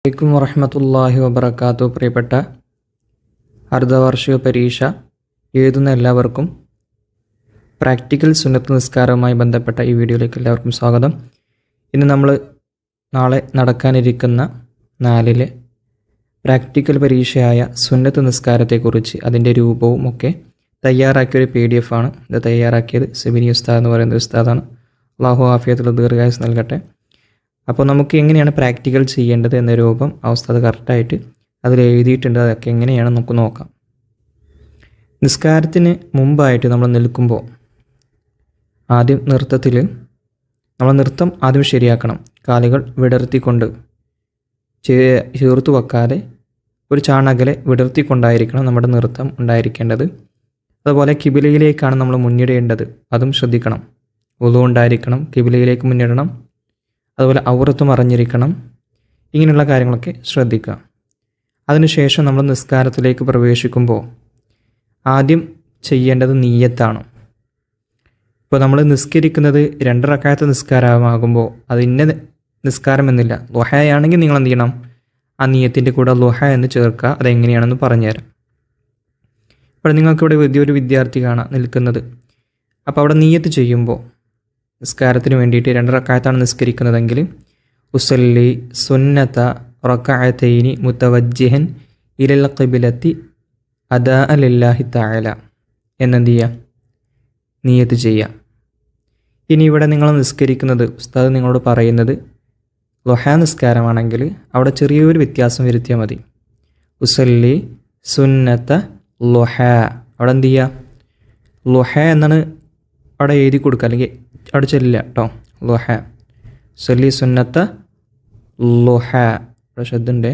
അലൈക്കും വറഹ്മത്തുള്ളാഹി വബറകാതുഹു. പ്രിയപ്പെട്ട അർദ്ധവാർഷിക പരീക്ഷ എഴുതുന്ന എല്ലാവർക്കും പ്രാക്ടിക്കൽ സുന്നത്ത് നിസ്കാരവുമായി ബന്ധപ്പെട്ട ഈ വീഡിയോയിലേക്ക് എല്ലാവർക്കും സ്വാഗതം. ഇന്ന് നമ്മൾ നാളെ നടക്കാനിരിക്കുന്ന 4-ലെ പ്രാക്ടിക്കൽ പരീക്ഷയായ സുന്നത്ത് നിസ്കാരത്തെക്കുറിച്ച് അതിൻ്റെ രൂപവും ഒക്കെ തയ്യാറാക്കിയൊരു PDF ആണ്. ഇത് തയ്യാറാക്കിയത് സിബിനി ഉസ്താദ് എന്ന് പറയുന്ന ഉസ്താദാണ്. അല്ലാഹു ആഫിയത്തുള്ള ദീർഘായുസ് നൽകട്ടെ. അപ്പോൾ നമുക്ക് എങ്ങനെയാണ് പ്രാക്ടിക്കൽ ചെയ്യേണ്ടത് എന്ന രൂപം ഉസ്താദ് കറക്റ്റായിട്ട് അതിൽ എഴുതിയിട്ടുണ്ട്. അതൊക്കെ എങ്ങനെയാണ് നമുക്ക് നോക്കാം. നിസ്കാരത്തിന് മുമ്പായിട്ട് നമ്മൾ നിൽക്കുമ്പോൾ ആദ്യം നൃത്തത്തിൽ നമ്മൾ നൃത്തം ആദ്യം ശരിയാക്കണം. കാലുകൾ വിടർത്തിക്കൊണ്ട് ചേർത്തു വെക്കാതെ ഒരു ചാണകലെ വിടർത്തിക്കൊണ്ടായിരിക്കണം നമ്മുടെ നൃത്തം ഉണ്ടായിരിക്കേണ്ടത്. അതുപോലെ കിബിലയിലേക്കാണ് നമ്മൾ മുന്നിടേണ്ടത്, അതും ശ്രദ്ധിക്കണം. വുളു ഉണ്ടായിരിക്കണം, കിബിലയിലേക്ക് മുന്നിടണം. അതുപോലെ ഔറത്തും അറിഞ്ഞിരിക്കണം. ഇങ്ങനെയുള്ള കാര്യങ്ങളൊക്കെ ശ്രദ്ധിക്കുക. അതിനുശേഷം നമ്മൾ നിസ്കാരത്തിലേക്ക് പ്രവേശിക്കുമ്പോൾ ആദ്യം ചെയ്യേണ്ടത് നിയ്യത്താണ്. ഇപ്പോൾ നമ്മൾ നിസ്കരിക്കുന്നത് 2 റക്അത്ത് നിസ്കാരമാകുമ്പോൾ അത് ഇന്ന നിസ്കാരമെന്നില്ല. ളുഹയാണെങ്കിൽ നിങ്ങൾ എന്ത് ചെയ്യണം? ആ നിയ്യത്തിൻ്റെ കൂടെ ളുഹ എന്ന് ചേർക്കുക. അതെങ്ങനെയാണെന്ന് പറഞ്ഞുതരാം. ഇപ്പോൾ നിങ്ങൾക്കിവിടെ വലിയൊരു വിദ്യാർത്ഥി കാണാം നിൽക്കുന്നത്. അപ്പോൾ അവിടെ നിയ്യത്ത് ചെയ്യുമ്പോൾ നിസ്കാരത്തിന് വേണ്ടിയിട്ട് 2 റക്അത്താണ് നിസ്കരിക്കുന്നതെങ്കിൽ ഉസല്ലി സുന്നത റക്അതൈനി മുതവജ്ജിഹൻ ഇലൽ ഖിബ്ലത്തി അദാഅ ലില്ലാഹി തആല എന്നെന്ത് ചെയ്യുക? നിയ്യത്ത് ചെയ്യുക. ഇനി ഇവിടെ നിങ്ങൾ നിസ്കരിക്കുന്നത് ഉസ്താദ് നിങ്ങളോട് പറയുന്നത് ളുഹ നിസ്കാരമാണെങ്കിൽ അവിടെ ചെറിയൊരു വ്യത്യാസം വരുത്തിയാൽ മതി. ഉസല്ലി സുന്നത ളുഹ, അവിടെ എന്ത് ചെയ്യുക? ളുഹ എന്നാണ് അവിടെ എഴുതി കൊടുക്കുക, അല്ലെങ്കിൽ അവിടെ ചെല്ലില്ല കേട്ടോ. ളുഹ സല്ലി സുന്നത്ത ളുഹ, അവിടെ ശ്രദ്ധുണ്ട്.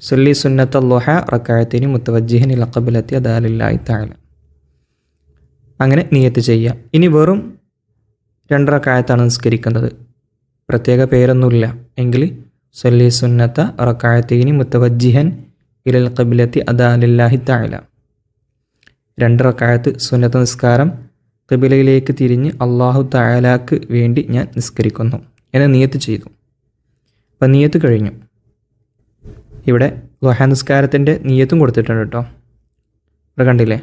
സല്ലി സുന്നത്ത ളുഹ റക്അതൈനി മുതവജ്ജിഹൻ ഇല ഖിബ്ലത്തി അദാഅ ലില്ലാഹി തആല, അങ്ങനെ നിയ്യത്ത് ചെയ്യുക. ഇനി വെറും 2 റക്അത്താണ് നിസ്കരിക്കുന്നത്, പ്രത്യേക പേരൊന്നുമില്ല എങ്കിൽ സല്ലി സുന്നത്ത റക്അതൈനി മുതവജ്ജിഹൻ ഇലൽ ഖിബ്ലത്തി അദാഅ ലില്ലാഹി തആല, 2 റക്അത്ത് സുന്നത്ത് നിസ്കാരം ഖിബിലയിലേക്ക് തിരിഞ്ഞ് അല്ലാഹു തആലാക്ക് വേണ്ടി ഞാൻ നിസ്കരിക്കുന്നു എന്ന് നിയ്യത്ത് ചെയ്തു. അപ്പം നിയ്യത്ത് കഴിഞ്ഞു. ഇവിടെ ളുഹ നിസ്കാരത്തിൻ്റെ നിയ്യത്തും കൊടുത്തിട്ടുണ്ട് കേട്ടോ. ഇവിടെ കണ്ടില്ലേ?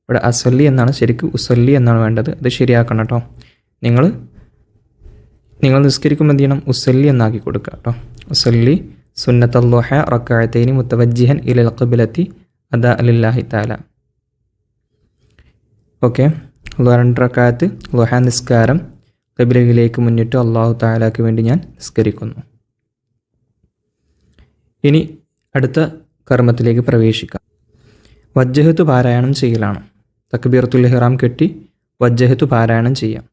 ഇവിടെ അസല്ലി എന്നാണ്, ശരിക്കും ഉസല്ലി എന്നാണ് വേണ്ടത്. അത് ശരിയാക്കണം കേട്ടോ. നിങ്ങൾ നിസ്കരിക്കുമ്പോൾ എന്ത് ചെയ്യണം? ഉസല്ലി എന്നാക്കി കൊടുക്കുക കേട്ടോ. ഉസല്ലി സുന്നത്ത ളുഹ റക്അതൈനി മുതവജ്ജിഹൻ ഇലൽ ഖിബ്ലത്തി അദാഅ ലില്ലാഹി തആല. ഓക്കെ, 2 റക്അത്ത് ളുഹ നിസ്കാരം ഖിബ്ലയിലേക്ക് മുന്നിട്ട് അല്ലാഹു തആലാക്ക് വേണ്ടി ഞാൻ നിസ്കരിക്കുന്നു. ഇനി അടുത്ത കർമ്മത്തിലേക്ക് പ്രവേശിക്കാം. വജ്ജഹത്ത് പാരായണം ചെയ്യലാണ്. തക്ബീറത്തുൽ ഇഹ്റാം കെട്ടി വജ്ജഹത്ത് പാരായണം ചെയ്യാം.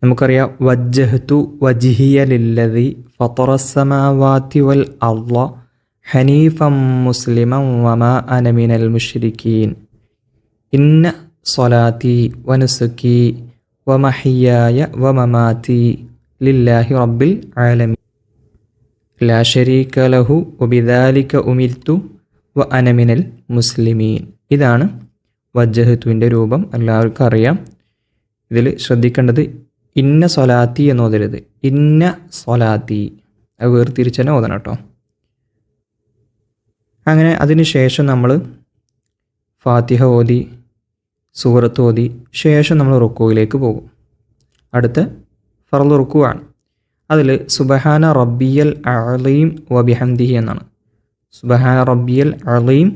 നമുക്കറിയാം, വജ്ജഹത്തു വജ്ഹിയ ലില്ലദി ഫത്തറസ്സമാവാതി വൽ അർള ഹനീഫൻ മുസ്ലിമൻ വമാ അന മിനൽ മുശ്രിക്കീൻ ഇന്ന സ്വലാത്തി വനുസുക്കി വമഹിയായ വമമാതി ലില്ലാഹി റബ്ബിൽ ആലമീൻ ലാ ശരീക ലഹു വബിദാലിക ഉമിർതു വ അന മിനൽ മുസ്ലിമീൻ. ഇതാണ് വജ്ജഹത്തുവിൻ്റെ രൂപം. എല്ലാവർക്കും അറിയാം. ഇതിൽ ശ്രദ്ധിക്കേണ്ടത് ഇന്ന സ്വലാത്തി എന്ന് ഓതരുത്, ഇന്ന സ്വലാത്തി, അത് വേർതിരിച്ച് തന്നെ ഓതണം കേട്ടോ. അങ്ങനെ അതിന് ശേഷം നമ്മൾ ഫാത്തിഹ ഓതി സൂറത്ത് ഓതി ശേഷം നമ്മൾ റുക്കൂയിലേക്ക് പോകും. അടുത്ത ഫർള് റുക്കൂആണ്. അതിൽ സുബ്ഹാന റബ്ബിയൽ അളീം വബിഹംദിഹി എന്നാണ്. സുബ്ഹാന റബ്ബിയൽ അളീം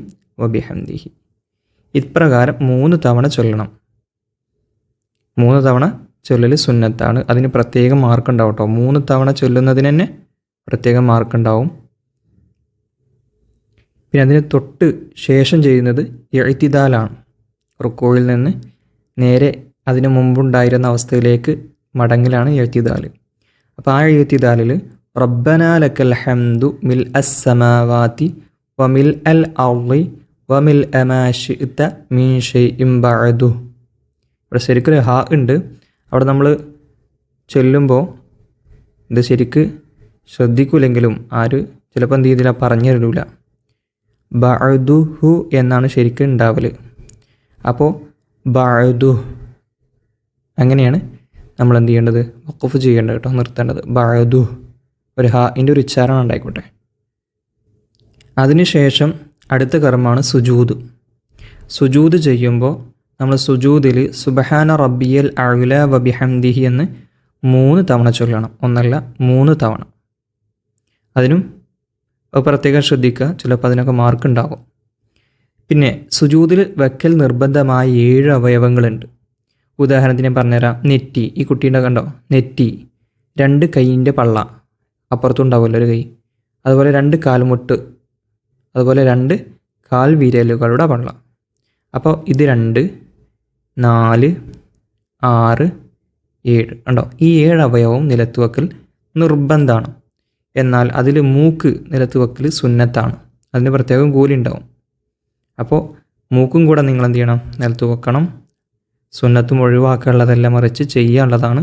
വബിഹംദിഹി ഇപ്രകാരം 3 തവണ ചൊല്ലണം. 3 തവണ ചൊല്ലൽ സുന്നത്താണ്. അതിന് പ്രത്യേകം മാർക്ക് ഉണ്ടാവും കേട്ടോ. 3 തവണ ചൊല്ലുന്നതിന് തന്നെ പ്രത്യേകം മാർക്ക് ഉണ്ടാവും. പിന്നെ അതിന് തൊട്ട് ശേഷം ചെയ്യുന്നത് ഇഅ്തിദാലാണ്. റുക്കൂയിൽ നിന്ന് നേരെ അതിന് മുമ്പുണ്ടായിരുന്ന അവസ്ഥയിലേക്ക് മടങ്ങലാണ് ഇഅ്തിദാൽ. അപ്പോൾ ആ ഇഅ്തിദാലിൽ റബ്ബനാ ലക്കൽ ഹംദു മിൽ അസ്സമാവാതി വമിൽ അൽ അർളി വമിൽ അമാ ശിഅ്ത മിൻ ഷൈഇൻ ബഅദു. ഇവിടെ ശരിക്കൊരു ഹാ ഉണ്ട്. അവിടെ നമ്മൾ ചൊല്ലുമ്പോൾ ഇത് ശരിക്ക് ശ്രദ്ധിക്കൂലെങ്കിലും ചിലപ്പോൾ എന്ത് ചെയ്തില്ല, പറഞ്ഞു തരൂല. ബഅദുഹു എന്നാണ് ശരിക്കും ഉണ്ടാവൽ. അപ്പോൾ ബഅദു അങ്ങനെയാണ് നമ്മൾ എന്ത് ചെയ്യേണ്ടത്? വഖഫ് ചെയ്യേണ്ടത് കേട്ടോ, നിർത്തേണ്ടത്. ബഅദു ഒരു ഹാഇൻ്റെ ഒരു ഉച്ചാരണം ഉണ്ടായിക്കോട്ടെ. അതിനുശേഷം അടുത്ത കർമ്മമാണ് സുജൂദ്. സുജൂദ് ചെയ്യുമ്പോൾ നമ്മൾ സുജൂദിൽ സുബ്ഹാന റബ്ബിയൽ അഅ്ല വബിഹംദിഹി എന്ന് 3 തവണ ചൊല്ലണം. ഒന്നല്ല 3 തവണ. അതിനും പ്രത്യേകം ശ്രദ്ധിക്കുക, ചിലപ്പോൾ അതിനൊക്കെ മാർക്ക് ഉണ്ടാകും. പിന്നെ സുജൂദിൽ വെക്കൽ നിർബന്ധമായ 7 അവയവങ്ങളുണ്ട്. ഉദാഹരണത്തിന് പറഞ്ഞുതരാം. നെറ്റി, ഈ കുട്ടീൻ്റെ കണ്ടോ, നെറ്റി, 2 കൈയിൻ്റെ പള്ള, അപ്പുറത്തുണ്ടാവുമല്ലോ ഒരു കൈ, അതുപോലെ 2 കാൽമുട്ട്, അതുപോലെ 2 കാൽ വിരലുകളുടെ പള്ള. അപ്പോൾ ഇത് 2, 4, 6, 7 ഉണ്ടോ. ഈ 7 അവയവവും നിലത്ത് വെക്കൽ നിർബന്ധമാണ്. എന്നാൽ അതിൽ മൂക്ക് നിലത്ത് വെക്കൽ സുന്നത്താണ്. അതിന് പ്രത്യേകം കൂലി ഉണ്ടാവും. അപ്പോൾ മൂക്കും കൂടെ നിങ്ങൾ എന്ത് ചെയ്യണം, നിലത്ത് വെക്കണം. സുന്നത്തും ഒഴിവാക്കാനുള്ളതെല്ലാം മറിച്ച് ചെയ്യാനുള്ളതാണ്.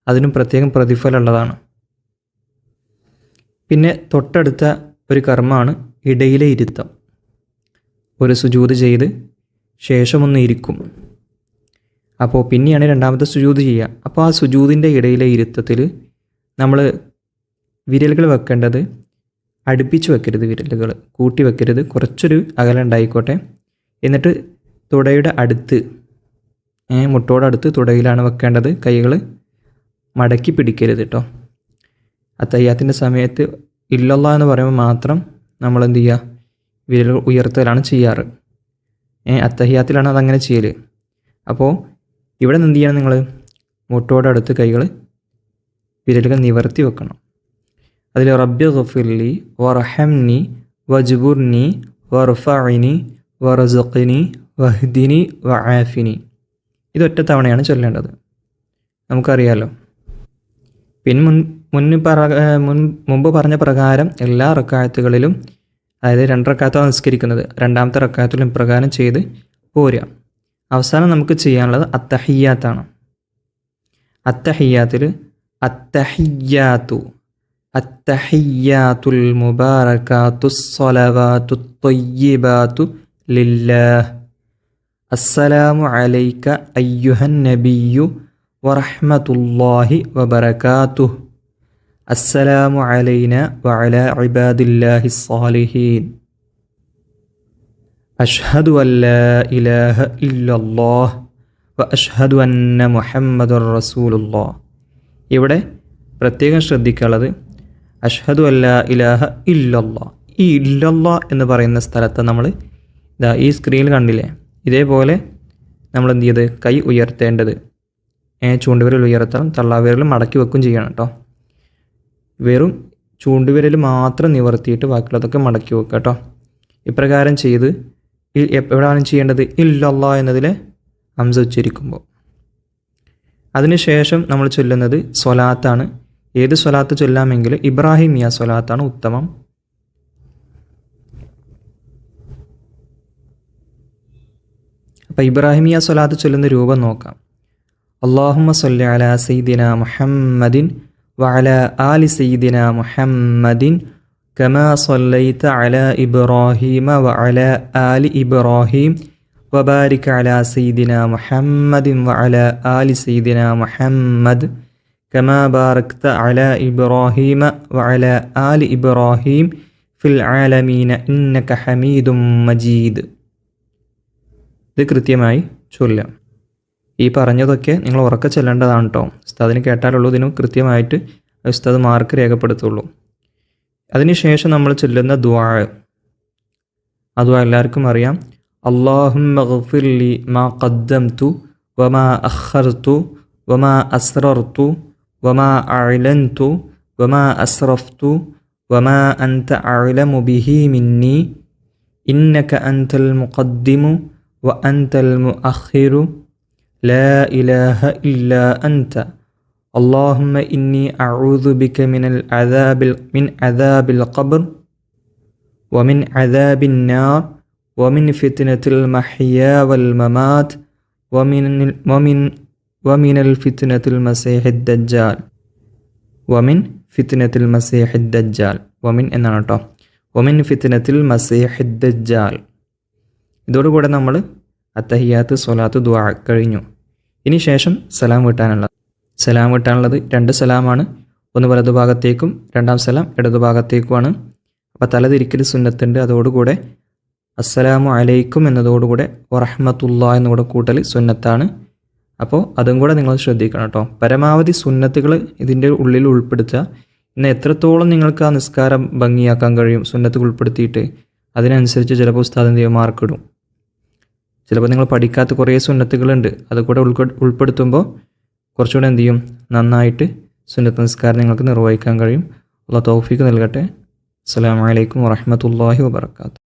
അതിനും പ്രത്യേകം പ്രതിഫലമുള്ളതാണ്. പിന്നെ തൊട്ടടുത്ത ഒരു കർമ്മമാണ് ഇടയിലെ ഇരുത്തം. ഒരു സുജൂദ് ചെയ്ത് ശേഷമൊന്ന് ഇരിക്കും. അപ്പോൾ പിന്നെയാണ് രണ്ടാമത്തെ സുജൂദ് ചെയ്യുക. അപ്പോൾ ആ സുജൂദിൻ്റെ ഇടയിലെ ഇരുത്തത്തിൽ നമ്മൾ വിരലുകൾ വെക്കേണ്ടത് അടുപ്പിച്ച് വെക്കരുത്, വിരലുകൾ കൂട്ടി വെക്കരുത്, കുറച്ചൊരു അകലം ഉണ്ടായിക്കോട്ടെ. എന്നിട്ട് തുടയുടെ അടുത്ത്, മുട്ടോടടുത്ത് തുടയിലാണ് വെക്കേണ്ടത്. കൈകൾ മടക്കി പിടിക്കരുത് കേട്ടോ. അത്തഹിയ്യാത്തിൻ്റെ സമയത്ത് ഇല്ലല്ലാഹ് എന്ന് പറയുമ്പോൾ മാത്രം നമ്മൾ എന്ത് ചെയ്യുക, വിരലുകൾ ഉയർത്തലാണ് ചെയ്യാറ്. അത്തഹിയ്യാത്തിലാണ് അതങ്ങനെ ചെയ്യൽ. അപ്പോൾ ഇവിടെ എന്ത് ചെയ്യണം, നിങ്ങൾ മുട്ടോടടുത്ത് കൈകൾ വിരലുകൾ നിവർത്തി വെക്കണം. അതിൽ റബ്ബി ഗഫിർലി വർഹംനി വജ്ബുർനി വർഫഅനി വർസുഖ്നി വഹ്ദിനി വആഫിനി. ഇതൊറ്റ തവണയാണ് ചൊല്ലേണ്ടത്, നമുക്കറിയാമല്ലോ. പിന്നെ മുമ്പ് പറഞ്ഞ പ്രകാരം എല്ലാ റക്അത്തുകളിലും, അതായത് 2 റക്അത്താണ് നിസ്കരിക്കുന്നത്, രണ്ടാമത്തെ റക്അത്തിലും പ്രകാരം ചെയ്ത് പോരുക. അവസാനം നമുക്ക് ചെയ്യാനുള്ളത് അത്തഹിയ്യാത്താണ്. അത്തഹിയ്യാത്തിൽ അത്തഹിയ്യാത്തുൽ മുബാറകാത്തുസ് സ്വലവാത്തുത് ത്വയ്യിബാതു ലില്ലാഹ് അസ്സലാമു അലൈക അയ്യുഹൻ നബിയ്യു വറഹ്മത്തുള്ളാഹി വബറകാതുഹു അസ്സലാമു അലൈനാ വഅലാ ഇബാദില്ലാഹിസ് സ്വാലിഹീൻ അഷ്ഹദു അല്ലാ ഇലാഹ ഇല്ലല്ലാഹ് വ അഷ്ഹദു അന്ന മുഹമ്മദുർ റസൂലുള്ളാഹ്. ഇവിടെ പ്രത്യേകം ശ്രദ്ധിക്കാനുള്ളത് അഷ്ഹദു അല്ലാ ഇലാഹ ഇല്ലല്ലാഹ്. ഈ ഇല്ലല്ലാഹ് എന്ന് പറയുന്ന സ്ഥലത്ത് നമ്മൾ ഇതാ ഈ സ്ക്രീനിൽ കണ്ടില്ലേ, ഇതേപോലെ നമ്മൾ എന്ത് ചെയ്ത് കൈ ഉയർത്തേണ്ടത്, ചൂണ്ടുവിരൽ ഉയർത്തണം, തള്ളാവിരൽ മടക്കി വെക്കും ചെയ്യണം കേട്ടോ. വെറും ചൂണ്ടുവിരൽ മാത്രം നിവർത്തിയിട്ട് ബാക്കിയുള്ളതൊക്കെ മടക്കി വെക്കുക കേട്ടോ. ഇപ്രകാരം ചെയ്ത് എപ്പോഴാണ് ചെയ്യേണ്ടത്, ഇല്ലല്ലാഹ് എന്നതിൽ ഹംസ ഉച്ചരിക്കുമ്പോൾ. അതിനുശേഷം നമ്മൾ ചൊല്ലുന്നത് സ്വലാത്താണ്. ഏത് സ്വലാത്ത് ചൊല്ലാമെങ്കിൽ ഇബ്രാഹിമിയ സ്വലാത്താണ് ഉത്തമം. അപ്പോൾ ഇബ്രാഹിമിയ സ്വലാത്ത് ചൊല്ലുന്ന രൂപം നോക്കാം. അല്ലാഹുമ്മ സ്വല്ലി അലാ സയ്യിദിന മുഹമ്മദിൻ വഅലാ ആലി സയ്യിദിന മുഹമ്മദിൻ കമാ സ്വല്ലൈത അലാ ഇബ്രാഹീമ വഅലാ ആലി ഇബ്രാഹീം വബാരിക് അലാ സയ്യിദിന മുഹമ്മദിൻ വഅലാ ആലി സയ്യിദിന മുഹമ്മദ് കമാ ബാറക്ത അലാ ഇബ്രാഹീമ വഅലാ ആലി ഇബ്രാഹീം ഫിൽ ആലമീന ഇന്നക ഹമീദും മജീദ്. ഇത് കൃത്യമായി ചൊല്ലാം. ഈ പറഞ്ഞതൊക്കെ നിങ്ങൾ ഉറക്കെ ചൊല്ലേണ്ടതാണ് കേട്ടോ. ഉസ്താദിന് കേട്ടാലുള്ളൂ ഇതിന് കൃത്യമായിട്ട് ഉസ്താദ് മാർക്ക് രേഖപ്പെടുത്തുള്ളൂ. അതിനുശേഷം നമ്മൾ ചൊല്ലുന്ന ദുആ, ആ ദുആ എല്ലാവർക്കും അറിയാം. അല്ലാഹുമ്മ ഗ്ഫിർലി മാ ഖദ്ദംതു വമാ അഖർതു വമാ അസ്റർതു വമാ അഅലൻതു വമാ അസ്റഫ്തു വമാ അൻത അഅലമു ബിഹി മിന്നി ഇന്നക അൻതൽ മുഖദ്ദിമു വ അൻതൽ മുഅഖിറു ലാ ഇലാഹ ഇല്ലാ അൻത اللهم إني أعوذ بك من عذاب القبر ومن عذاب النار ومن فتنة المحيا والممات ومن الفتنة المسيح الدجال ومن فتنة المسيح الدجال ومن എന്നാണ് കേട്ടോ. ومن فتنة المسيح الدجال. ഇതോടുകൂടെ നമ്മൾ അത്തഹിയ്യാത്ത് സ്വലാത്ത് ദുആ കഴിഞ്ഞു. ഇനി ശേഷം സലാം വീട്ടാനുള്ളത് 2 സലാമാണ്. ഒന്ന് വലതുഭാഗത്തേക്കും രണ്ടാം സലാം ഇടതുഭാഗത്തേക്കുമാണ്. അപ്പോൾ തല തിരിക്കൽ സുന്നത്തുണ്ട്. അതോടുകൂടെ അസ്സലാമു അലൈക്കും എന്നതോടുകൂടെ വറഹ്മത്തുള്ളാ എന്നുകൂടെ കൂട്ടൽ സുന്നത്താണ്. അപ്പോൾ അതും കൂടെ നിങ്ങൾ ശ്രദ്ധിക്കണം കേട്ടോ. പരമാവധി സുന്നത്തുകൾ ഇതിൻ്റെ ഉള്ളിൽ ഉൾപ്പെടുത്തുക. ഇന്ന് എത്രത്തോളം നിങ്ങൾക്ക് ആ നിസ്കാരം ഭംഗിയാക്കാൻ കഴിയും സുന്നത്തുകൾ ഉൾപ്പെടുത്തിയിട്ട്, അതിനനുസരിച്ച് ചിലപ്പോൾ ഉസ്താദ് എന്ത് ചെയ്യും, മാർക്കിടും. ചിലപ്പോൾ നിങ്ങൾ പഠിക്കാത്ത കുറേ സുന്നത്തുകളുണ്ട്, അതുകൂടെ ഉൾപ്പെടുത്തുമ്പോൾ കുറച്ചുകൂടെ എന്ത് ചെയ്യും, നന്നായിട്ട് സുന്നത്ത് നിസ്കാരം നിങ്ങൾക്ക് നിർവഹിക്കാൻ കഴിയും. അല്ലാഹു തൗഫീഖ് നൽകട്ടെ. അസ്സലാമു അലൈക്കും വറഹ്മത്തുള്ളാഹി വബറകാതുഹു.